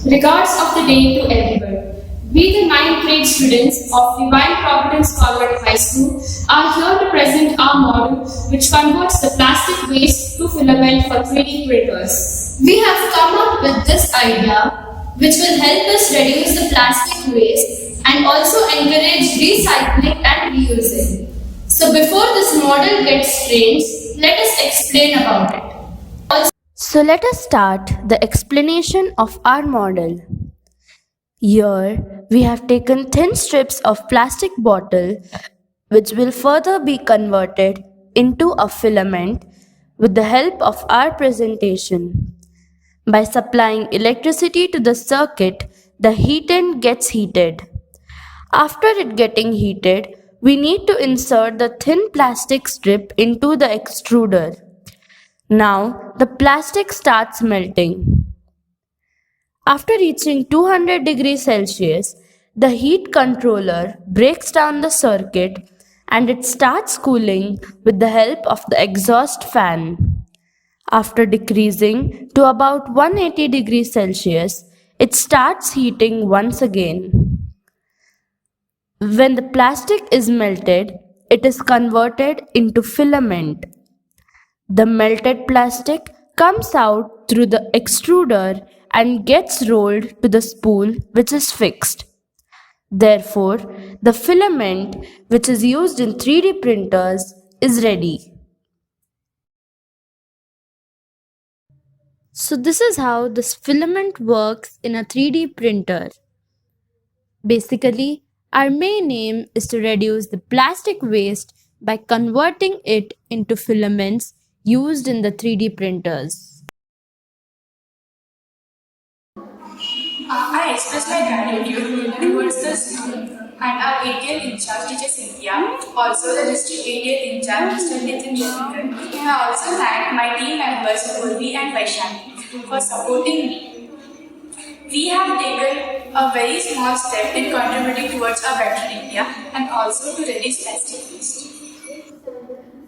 Regards of the day to everyone. We, the ninth grade students of Divine Providence Convent High School, are here to present our model which converts the plastic waste to filament for 3D printers. We have come up with this idea which will help us reduce the plastic waste and also encourage recycling and reusing. So before this model gets trained, let us explain about it. So let us start the explanation of our model. Here we have taken thin strips of plastic bottle which will further be converted into a filament with the help of our presentation. By supplying electricity to the circuit, the heatant gets heated. After it getting heated, we need to insert the thin plastic strip into the extruder. Now the plastic starts melting. After reaching 200 degrees Celsius, the heat controller breaks down the circuit and it starts cooling with the help of the exhaust fan. After decreasing to about 180 degrees Celsius, it starts heating once again. When the plastic is melted, it is converted into filament. The melted plastic comes out through the extruder and gets rolled to the spool which is fixed. Therefore, the filament which is used in 3D printers is ready. So this is how this filament works in a 3D printer. Basically, our main aim is to reduce the plastic waste by converting it into filaments used in the 3D printers. I express my gratitude towards the school and our ATL in charge, teacher Cynthia, also the district ATL in charge, Mr. Nitin Joseph. I also thank my team members Purvi and Vaishali for supporting me. We have taken a very small step in contributing towards a better India and also to reduce plastic waste.